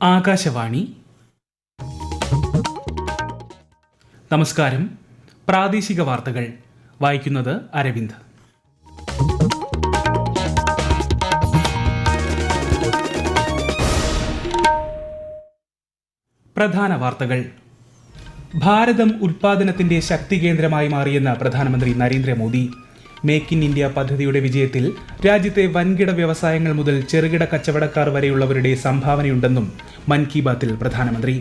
ആകാശവാണി. നമസ്കാരം. പ്രാദേശിക വാർത്തകൾ വായിക്കുന്നത് അരവിന്ദ്. പ്രധാന വാർത്തകൾ. ഭാരതം ഉൽപാദനത്തിന്റെ ശക്തി കേന്ദ്രമായി മാറിയെന്ന് പ്രധാനമന്ത്രി നരേന്ദ്രമോദി. മേക്ക് ഇൻ ഇന്ത്യ പദ്ധതിയുടെ വിജയത്തിൽ രാജ്യത്തെ വൻകിട വ്യവസായങ്ങൾ മുതൽ ചെറുകിട കച്ചവടക്കാർ വരെയുള്ളവരുടെ സംഭാവനയുണ്ടെന്നും മൻ കി ബാത്തിൽ പ്രധാനമന്ത്രി.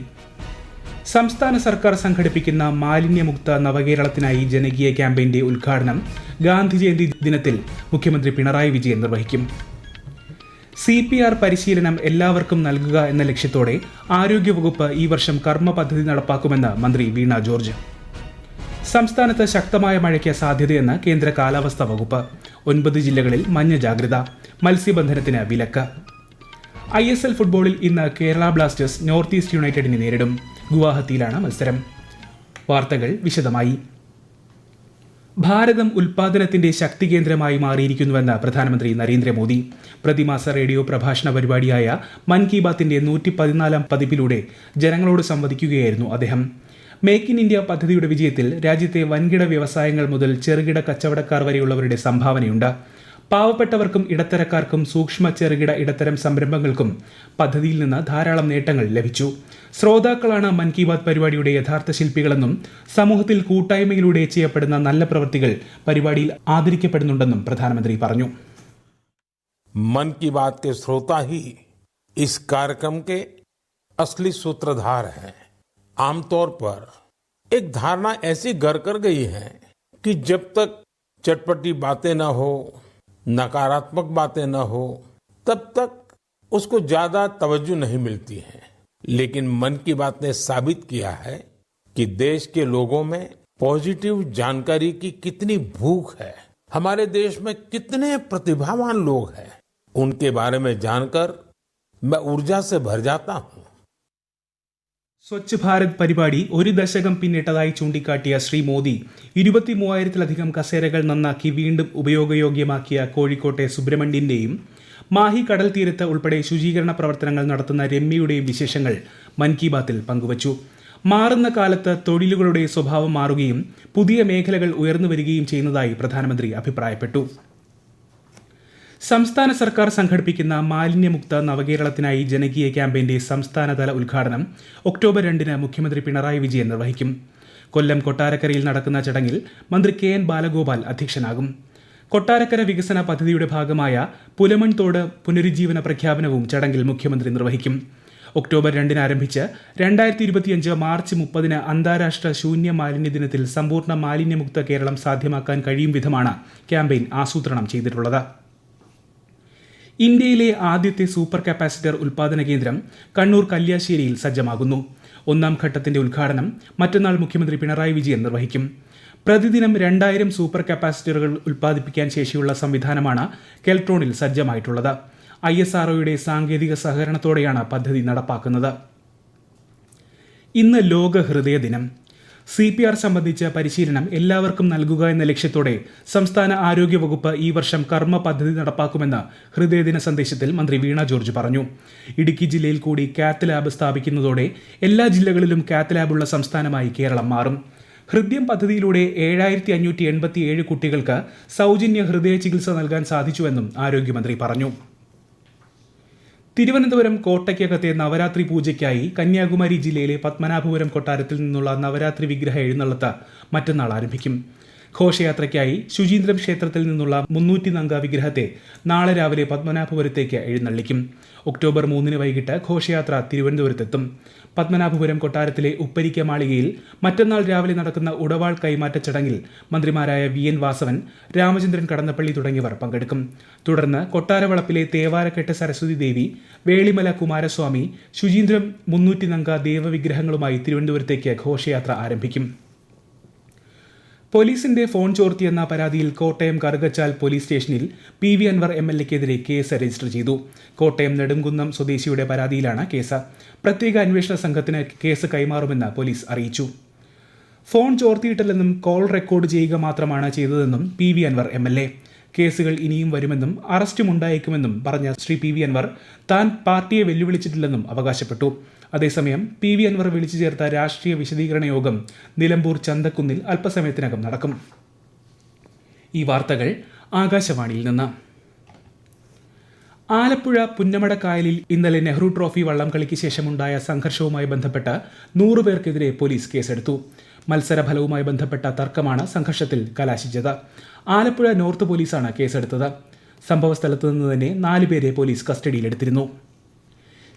സംസ്ഥാന സർക്കാർ സംഘടിപ്പിക്കുന്ന മാലിന്യമുക്ത നവകേരളത്തിനായി ജനകീയ ക്യാമ്പയിന്റെ ഉദ്ഘാടനം ഗാന്ധി ജയന്തി ദിനത്തിൽ മുഖ്യമന്ത്രി പിണറായി വിജയൻ നിർവഹിക്കും. CPR പരിശീലനം എല്ലാവർക്കും നൽകുക എന്ന ലക്ഷ്യത്തോടെ ആരോഗ്യവകുപ്പ് ഈ വർഷം കർമ്മ പദ്ധതി നടപ്പാക്കുമെന്ന് മന്ത്രി വീണ ജോർജ്. സംസ്ഥാനത്ത് ശക്തമായ മഴയ്ക്ക് സാധ്യതയെന്ന് കേന്ദ്ര കാലാവസ്ഥാ വകുപ്പ്. 9 ജില്ലകളിൽ മഞ്ഞ ജാഗ്രത. മത്സ്യബന്ധനത്തിന് വിലക്ക്. ISL ഫുട്ബോളിൽ ഇന്ന് കേരള ബ്ലാസ്റ്റേഴ്സ് നോർത്ത് ഈസ്റ്റ് യുണൈറ്റഡിനെ നേരിടും. ഗുവാഹത്തിയിലാണ് മത്സരം. വാർത്തകൾ വിശദമായി. ഭാരതം ഉൽപാദനത്തിന്റെ ശക്തി കേന്ദ്രമായി മാറിയിരിക്കുന്നുവെന്ന് പ്രധാനമന്ത്രി നരേന്ദ്രമോദി. പ്രതിമാസ റേഡിയോ പ്രഭാഷണ പരിപാടിയായ മൻ കി ബാത്തിന്റെ 114 പതിപ്പിലൂടെ ജനങ്ങളോട് സംവദിക്കുകയായിരുന്നു അദ്ദേഹം. മേക്ക് ഇൻ ഇന്ത്യ പദ്ധതിയുടെ വിജയത്തിൽ രാജ്യത്തെ വൻകിട വ്യവസായങ്ങൾ മുതൽ ചെറുകിട കച്ചവടക്കാർ വരെയുള്ളവരുടെ സംഭാവനയുണ്ട്. പാവപ്പെട്ടവർക്കും ഇടത്തരക്കാർക്കും സൂക്ഷ്മ ചെറുകിട ഇടത്തരം സംരംഭങ്ങൾക്കും പദ്ധതിയിൽ നിന്ന് ധാരാളം നേട്ടങ്ങൾ ലഭിച്ചു. ശ്രോതാക്കളാണ് മൻ കി ബാത് പരിപാടിയുടെ യഥാർത്ഥ ശില്പികളെന്നും സമൂഹത്തിൽ കൂട്ടായ്മയിലൂടെ ചെയ്യപ്പെടുന്ന നല്ല പ്രവൃത്തികൾ പരിപാടിയിൽ ആദരിക്കപ്പെടുന്നുണ്ടെന്നും പ്രധാനമന്ത്രി പറഞ്ഞു. मन की बात के श्रोता ही इस कार्यक्रम के असली सूत्रधार हैं। आमतौर पर एक धारणा ऐसी घर कर गई है कि जब तक चटपटी बातें न हो, नकारात्मक बातें न हो, तब तक उसको ज्यादा तवज्जो नहीं मिलती है। लेकिन मन की बात ने साबित किया है कि देश के लोगों में पॉजिटिव जानकारी की कितनी भूख है। हमारे देश में कितने प्रतिभावान लोग हैं, उनके बारे में जानकर मैं ऊर्जा से भर जाता हूं। സ്വച്ഛ് ഭാരത് പരിപാടി 1 ദശകം പിന്നിട്ടതായി ചൂണ്ടിക്കാട്ടിയ ശ്രീ മോദി 23,000-ലധികം കസേരകൾ നന്നാക്കി വീണ്ടും ഉപയോഗയോഗ്യമാക്കിയ കോഴിക്കോട്ടെ സുബ്രഹ്മണ്യന്റെയും മാഹി കടൽ തീരത്ത് ഉൾപ്പെടെ ശുചീകരണ പ്രവർത്തനങ്ങൾ നടത്തുന്ന രമ്യയുടെയും വിശേഷങ്ങൾ മൻ കി ബാത്തിൽ പങ്കുവച്ചു. മാറുന്ന കാലത്ത് തൊഴിലുകളുടെ സ്വഭാവം മാറുകയും പുതിയ മേഖലകൾ ഉയർന്നു വരികയും ചെയ്യുന്നതായി പ്രധാനമന്ത്രി അഭിപ്രായപ്പെട്ടു. സംസ്ഥാന സർക്കാർ സംഘടിപ്പിക്കുന്ന മാലിന്യമുക്ത നവകേരളത്തിനായി ജനകീയ ക്യാമ്പയിന്റെ സംസ്ഥാനതല ഉദ്ഘാടനം ഒക്ടോബർ 2 മുഖ്യമന്ത്രി പിണറായി വിജയൻ നിർവഹിക്കും. കൊല്ലം കൊട്ടാരക്കരയിൽ നടക്കുന്ന ചടങ്ങിൽ മന്ത്രി KN ബാലഗോപാൽ അധ്യക്ഷനാകും. കൊട്ടാരക്കര വികസന പദ്ധതിയുടെ ഭാഗമായ പുലമൺ തോട് പുനരുജ്ജീവന പ്രഖ്യാപനവും ചടങ്ങിൽ മുഖ്യമന്ത്രി നിർവഹിക്കും. ഒക്ടോബർ 2 ആരംഭിച്ച് 2025 മാർച്ച് 30 അന്താരാഷ്ട്ര ശൂന്യ മാലിന്യ ദിനത്തിൽ സമ്പൂർണ്ണ മാലിന്യമുക്ത കേരളം സാധ്യമാക്കാൻ കഴിയും വിധമാണ് ക്യാമ്പയിൻ ആസൂത്രണം ചെയ്തിട്ടുള്ളത്. ഇന്ത്യയിലെ ആദ്യത്തെ സൂപ്പർ കപ്പാസിറ്റർ ഉൽപാദന കേന്ദ്രം കണ്ണൂർ കല്യാശ്ശേരിയിൽ സജ്ജമാകുന്നു. 1ാം ഘട്ടത്തിന്റെ ഉദ്ഘാടനം മറ്റന്നാൾ മുഖ്യമന്ത്രി പിണറായി വിജയൻ നിർവഹിക്കും. പ്രതിദിനം 2000 സൂപ്പർ കപ്പാസിറ്ററുകൾ ഉൽപ്പാദിപ്പിക്കാൻ ശേഷിയുള്ള സംവിധാനമാണ് കെൽട്രോണിൽ സജ്ജമായിട്ടുള്ളത്. ISROയുടെ സാങ്കേതിക സഹകരണത്തോടെയാണ് പദ്ധതി നടപ്പാക്കുന്നത്. ഇന്ന് ലോക ഹൃദയ ദിനം. CPR സംബന്ധിച്ച പരിശീലനം എല്ലാവർക്കും നൽകുക എന്ന ലക്ഷ്യത്തോടെ സംസ്ഥാന ആരോഗ്യവകുപ്പ് ഈ വർഷം കർമ്മ പദ്ധതി നടപ്പാക്കുമെന്ന് ഹൃദയദിന സന്ദേശത്തിൽ മന്ത്രി വീണ ജോർജ് പറഞ്ഞു. ഇടുക്കി ജില്ലയിൽ കൂടി കാത്ത് ലാബ് സ്ഥാപിക്കുന്നതോടെ എല്ലാ ജില്ലകളിലും കാത്ത് ലാബുള്ള സംസ്ഥാനമായി കേരളം മാറും. ഹൃദ്യം പദ്ധതിയിലൂടെ 7,587 കുട്ടികൾക്ക് സൗജന്യ ഹൃദയ ചികിത്സ നൽകാൻ സാധിച്ചുവെന്നും ആരോഗ്യമന്ത്രി പറഞ്ഞു. തിരുവനന്തപുരം കോട്ടയ്ക്കകത്തെ നവരാത്രി പൂജയ്ക്കായി കന്യാകുമാരി ജില്ലയിലെ പത്മനാഭപുരം കൊട്ടാരത്തിൽ നിന്നുള്ള നവരാത്രി വിഗ്രഹ എഴുന്നള്ളത്ത് മറ്റന്നാൾ ആരംഭിക്കും. ഘോഷയാത്രയ്ക്കായി ശുചീന്ദ്രം ക്ഷേത്രത്തിൽ നിന്നുള്ള 300 അംഗ വിഗ്രഹത്തെ നാളെ രാവിലെ പത്മനാഭപുരത്തേക്ക് എഴുന്നള്ളിക്കും. ഒക്ടോബർ 3 വൈകിട്ട് ഘോഷയാത്ര തിരുവനന്തപുരത്തെത്തും. പത്മനാഭപുരം കൊട്ടാരത്തിലെ ഉപ്പരിക്ക മാളികയിൽ മറ്റന്നാൾ രാവിലെ നടക്കുന്ന ഉടവാൾ കൈമാറ്റ ചടങ്ങിൽ മന്ത്രിമാരായ VN വാസവൻ, രാമചന്ദ്രൻ കടന്നപ്പള്ളി തുടങ്ങിയവർ പങ്കെടുക്കും. തുടർന്ന് കൊട്ടാരവളപ്പിലെ തേവാരക്കെട്ട് സരസ്വതി ദേവി, വേളിമല കുമാരസ്വാമി, ശുചീന്ദ്രം 300 അംഗ ദേവവിഗ്രഹങ്ങളുമായി തിരുവനന്തപുരത്തേക്ക് ഘോഷയാത്ര ആരംഭിക്കും. പോലീസിന്റെ ഫോൺ ചോർത്തിയെന്ന പരാതിയിൽ കോട്ടയം കറുകച്ചാൽ പോലീസ് സ്റ്റേഷനിൽ PV അൻവർ MLAക്കെതിരെ കേസ് രജിസ്റ്റർ ചെയ്തു. കോട്ടയം നെടുംകുന്നം സ്വദേശിയുടെ പരാതിയിലാണ് കേസ്. പ്രത്യേക അന്വേഷണ സംഘത്തിന് കേസ് കൈമാറുമെന്ന് പോലീസ് അറിയിച്ചു. ഫോൺ ചോർത്തിയിട്ടില്ലെന്നും കോൾ റെക്കോർഡ് ചെയ്യുക മാത്രമാണ് ചെയ്തതെന്നും PV അൻവർ MLA. കേസുകൾ ഇനിയും വരുമെന്നും അറസ്റ്റും ഉണ്ടായേക്കുമെന്നും പറഞ്ഞ ശ്രീ പി വി അൻവർ താൻ പാർട്ടിയെ വെല്ലുവിളിച്ചിട്ടില്ലെന്നും അവകാശപ്പെട്ടു. അതേസമയം പി വി അൻവർ വിളിച്ചു ചേർത്ത രാഷ്ട്രീയ വിശദീകരണ യോഗം നിലമ്പൂർ ചന്തക്കുന്നിൽ അല്പസമയത്തിനകം നടക്കും. ഈ വാർത്തകൾ ആകാശവാണിയിൽ നിന്ന്. ആലപ്പുഴ പുന്നമട കായലിൽ ഇന്നലെ നെഹ്റു ട്രോഫി വള്ളംകളിക്ക് ശേഷമുണ്ടായ സംഘർഷവുമായി ബന്ധപ്പെട്ട് 100 പേർക്കെതിരെ പോലീസ് കേസെടുത്തു. മത്സരഫലവുമായി ബന്ധപ്പെട്ട തർക്കമാണ് സംഘർഷത്തിൽ കലാശിച്ചത്. ആലപ്പുഴ നോർത്ത് പോലീസാണ് കേസെടുത്തത്. സംഭവസ്ഥലത്തു നിന്ന് തന്നെ 4 പേരെ പോലീസ് കസ്റ്റഡിയിലെടുത്തിരുന്നു.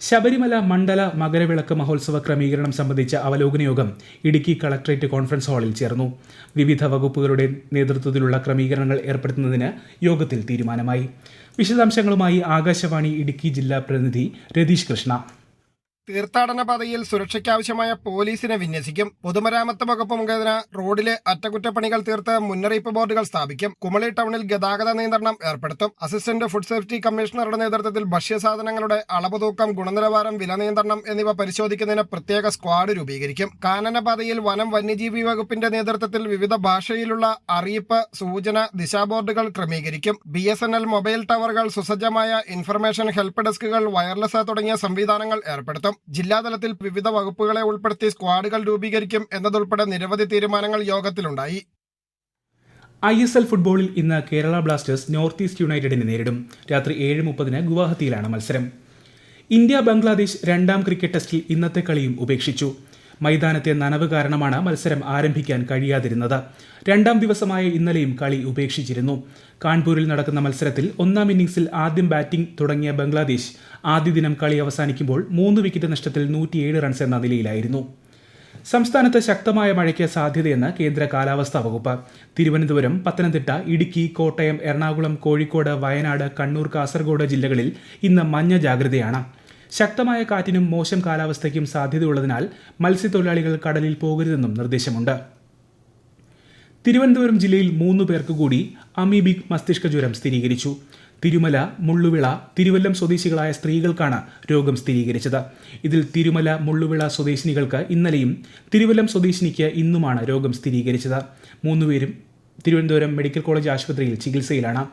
ശബരിമല മണ്ഡല മകരവിളക്ക് മഹോത്സവ ക്രമീകരണം സംബന്ധിച്ച അവലോകന യോഗം ഇടുക്കി കളക്ടറേറ്റ് കോൺഫറൻസ് ഹാളിൽ ചേർന്നു. വിവിധ വകുപ്പുകളുടെ നേതൃത്വത്തിലുള്ള ക്രമീകരണങ്ങൾ ഏർപ്പെടുത്തുന്നതിന് യോഗത്തിൽ തീരുമാനമായി. വിശദാംശങ്ങളുമായി ആകാശവാണി ഇടുക്കി ജില്ലാ പ്രതിനിധി രതീഷ് കൃഷ്ണ. തീർത്ഥാടന പാതയിൽ സുരക്ഷയ്ക്കാവശ്യമായ പോലീസിനെ വിന്യസിക്കും. പൊതുമരാമത്ത് വകുപ്പ് മുഖേന റോഡിലെ അറ്റകുറ്റപ്പണികൾ തീർത്ത് മുന്നറിയിപ്പ് ബോർഡുകൾ സ്ഥാപിക്കും. കുമളി ടൗണിൽ ഗതാഗത നിയന്ത്രണം ഏർപ്പെടുത്തും. അസിസ്റ്റന്റ് ഫുഡ് സേഫ്റ്റി കമ്മീഷണറുടെ നേതൃത്വത്തിൽ ഭക്ഷ്യസാധനങ്ങളുടെ അളവ് തൂക്കം, ഗുണനിലവാരം, വില നിയന്ത്രണം എന്നിവ പരിശോധിക്കുന്നതിന് പ്രത്യേക സ്ക്വാഡ് രൂപീകരിക്കും. കാനനപാതയിൽ വനം വന്യജീവി വകുപ്പിന്റെ നേതൃത്വത്തിൽ വിവിധ ഭാഷയിലുള്ള അറിയിപ്പ്, സൂചന, ദിശാബോർഡുകൾ ക്രമീകരിക്കും. BSNL മൊബൈൽ ടവറുകൾ, സുസജ്ജമായ ഇൻഫർമേഷൻ ഹെൽപ്പ് ഡെസ്കുകൾ, വയർലെസ് തുടങ്ങിയ സംവിധാനങ്ങൾ ഏർപ്പെടുത്തും. ജില്ലാതലത്തിൽ വിവിധ വകുപ്പുകളെ ഉൾപ്പെടുത്തി സ്ക്വാഡുകൾ രൂപീകരിക്കും എന്നതുൾപ്പെടെ നിരവധി തീരുമാനങ്ങൾ യോഗത്തിലുണ്ടായി. ISL ഫുട്ബോളിൽ ഇന്ന് കേരള ബ്ലാസ്റ്റേഴ്സ് നോർത്ത് ഈസ്റ്റ് യുണൈറ്റഡിനെ നേരിടും. രാത്രി 7:30 ഗുവാഹത്തിയിലാണ് മത്സരം. ഇന്ത്യ ബംഗ്ലാദേശ് 2ാം ക്രിക്കറ്റ് ടെസ്റ്റിൽ ഇന്നത്തെ കളിയും ഉപേക്ഷിച്ചു. മൈതാനത്തെ നനവ് കാരണമാണ് മത്സരം ആരംഭിക്കാൻ കഴിയാതിരുന്നത്. 2ാം ദിവസമായ ഇന്നലെയും കളി ഉപേക്ഷിച്ചിരുന്നു. കാൺപൂരിൽ നടക്കുന്ന മത്സരത്തിൽ 1ാം ഇന്നിംഗ്സിൽ ആദ്യം ബാറ്റിംഗ് തുടങ്ങിയ ബംഗ്ലാദേശ് ആദ്യ ദിനം കളി അവസാനിക്കുമ്പോൾ 3 വിക്കറ്റ് നഷ്ടത്തിൽ 107 റൺസ് എന്ന നിലയിലായിരുന്നു. സംസ്ഥാനത്ത് ശക്തമായ മഴയ്ക്ക് സാധ്യതയെന്ന് കേന്ദ്ര കാലാവസ്ഥാ വകുപ്പ്. തിരുവനന്തപുരം, പത്തനംതിട്ട, ഇടുക്കി, കോട്ടയം, എറണാകുളം, കോഴിക്കോട്, വയനാട്, കണ്ണൂർ, കാസർഗോഡ് ജില്ലകളിൽ ഇന്ന് മഞ്ഞ ജാഗ്രതയാണ്. ശക്തമായ കാറ്റിനും മോശം കാലാവസ്ഥയ്ക്കും സാധ്യതയുള്ളതിനാൽ മത്സ്യത്തൊഴിലാളികൾ കടലിൽ പോകരുതെന്നും നിർദ്ദേശമുണ്ട്. തിരുവനന്തപുരം ജില്ലയിൽ 3 പേർക്ക് കൂടി അമീബിക് മസ്തിഷ്ക ജ്വരം സ്ഥിരീകരിച്ചു. തിരുമല, മുള്ളുവിള, തിരുവല്ലം സ്വദേശികളായ സ്ത്രീകൾക്കാണ് രോഗം സ്ഥിരീകരിച്ചത്. ഇതിൽ തിരുമല, മുള്ളുവിള സ്വദേശിനികൾക്ക് ഇന്നലെയും തിരുവല്ലം സ്വദേശിനിക്ക് ഇന്നുമാണ് രോഗം സ്ഥിരീകരിച്ചത്. 3 പേരും തിരുവനന്തപുരം മെഡിക്കൽ കോളേജ് ആശുപത്രിയിൽ ചികിത്സയിലാണ്.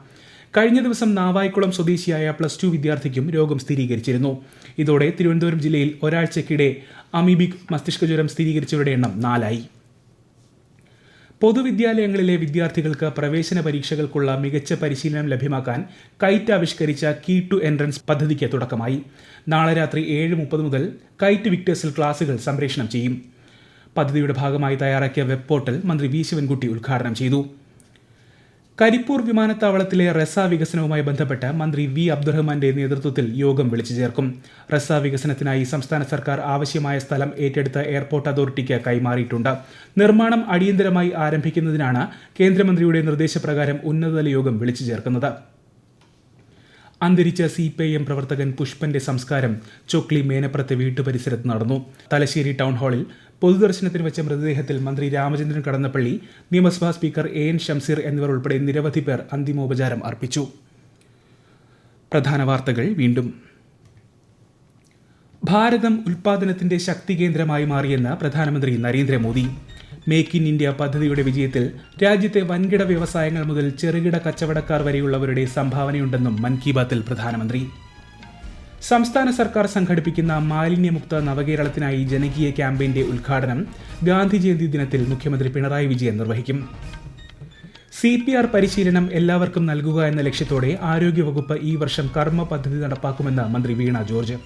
കഴിഞ്ഞ ദിവസം നാവായിക്കുളം സ്വദേശിയായ +2 വിദ്യാർത്ഥിക്കും രോഗം സ്ഥിരീകരിച്ചിരുന്നു. ഇതോടെ തിരുവനന്തപുരം ജില്ലയിൽ ഒരാഴ്ചക്കിടെ അമീബിക് മസ്തിഷ്ക ജ്വരം സ്ഥിരീകരിച്ചവരുടെ എണ്ണം 4ആയി. പൊതുവിദ്യാലയങ്ങളിലെ വിദ്യാർത്ഥികൾക്ക് പ്രവേശന പരീക്ഷകൾക്കുള്ള മികച്ച പരിശീലനം ലഭ്യമാക്കാൻ കൈറ്റ് ആവിഷ്കരിച്ച കീ ടു എൻട്രൻസ് പദ്ധതിക്ക് തുടക്കമായി. നാളെ രാത്രി 7:30 മുതൽ കൈറ്റ് വിക്ടേഴ്സിൽ ക്ലാസുകൾ സംപ്രേഷണം ചെയ്യും. പദ്ധതിയുടെ ഭാഗമായി തയ്യാറാക്കിയ വെബ് പോർട്ടൽ മന്ത്രി വി ശിവൻകുട്ടി ഉദ്ഘാടനം ചെയ്തു. കരിപ്പൂർ വിമാനത്താവളത്തിലെ റെസ വികസനവുമായി ബന്ധപ്പെട്ട് മന്ത്രി വി അബ്ദുറഹ്മാന്റെ നേതൃത്വത്തിൽ യോഗം വിളിച്ചു ചേർക്കും. റെസ വികസനത്തിനായി സംസ്ഥാന സർക്കാർ ആവശ്യമായ സ്ഥലം ഏറ്റെടുത്ത് എയർപോർട്ട് അതോറിറ്റിക്ക് കൈമാറിയിട്ടുണ്ട്. നിർമ്മാണം അടിയന്തരമായി ആരംഭിക്കുന്നതിനാണ് കേന്ദ്രമന്ത്രിയുടെ നിർദ്ദേശപ്രകാരം ഉന്നതതല യോഗം വിളിച്ചു ചേർക്കുന്നത്. അന്തരിച്ച CPIM പ്രവർത്തകൻ പുഷ്പന്റെ സംസ്കാരം ചൊക്ലി മേനപ്പുറത്തെ വീട്ടുപരിസരത്ത് നടന്നു. തലശ്ശേരി ടൗൺ ഹാളിൽ പൊതുദർശനത്തിന് വെച്ച മൃതദേഹത്തിൽ മന്ത്രി രാമചന്ദ്രൻ കടന്നപ്പള്ളി, നിയമസഭാ സ്പീക്കർ AN ഷംസീർ എന്നിവർ ഉൾപ്പെടെ നിരവധി പേർ അന്തിമോപചാരം അർപ്പിച്ചു. പ്രധാന വാർത്തകൾ വീണ്ടും. ഭാരതം ഉൽപാദനത്തിന്റെ ശക്തി കേന്ദ്രമായി മാറിയെന്ന് പ്രധാനമന്ത്രി നരേന്ദ്രമോദി. മേക്ക് ഇൻ ഇന്ത്യ പദ്ധതിയുടെ വിജയത്തിൽ രാജ്യത്തെ വൻകിട വ്യവസായങ്ങൾ മുതൽ ചെറുകിട കച്ചവടക്കാർ വരെയുള്ളവരുടെ സംഭാവനയുണ്ടെന്നും മൻ കി ബാത്തിൽ പ്രധാനമന്ത്രി. സംസ്ഥാന സർക്കാർ സംഘടിപ്പിക്കുന്ന മാലിന്യമുക്ത നവകേരളത്തിനായി ജനകീയ ക്യാമ്പയിന്റെ ഉദ്ഘാടനം ഗാന്ധി ജയന്തി ദിനത്തിൽ മുഖ്യമന്ത്രി പിണറായി വിജയൻ നിർവഹിക്കും. CPR പരിശീലനം എല്ലാവർക്കും നൽകുക എന്ന ലക്ഷ്യത്തോടെ ആരോഗ്യവകുപ്പ് ഈ വർഷം കർമ്മ പദ്ധതി നടപ്പാക്കുമെന്ന് മന്ത്രി വീണ ജോർജ്.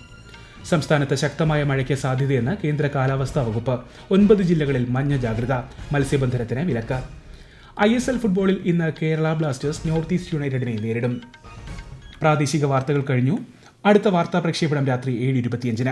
സംസ്ഥാനത്ത് ശക്തമായ മഴയ്ക്ക് സാധ്യതയെന്ന് കേന്ദ്ര കാലാവസ്ഥാ വകുപ്പ്. 9 ജില്ലകളിൽ മഞ്ഞ ജാഗ്രത. മത്സ്യബന്ധനത്തിന് വിലക്ക്. ISL ഫുട്ബോളിൽ ഇന്ന് കേരള ബ്ലാസ്റ്റേഴ്സ് നോർത്ത് ഈസ്റ്റ് യുണൈറ്റഡിനെ നേരിടും. പ്രാദേശിക വാർത്തകൾ കഴിഞ്ഞു. അടുത്ത വാർത്താ പ്രക്ഷേപണം രാത്രി 7:25.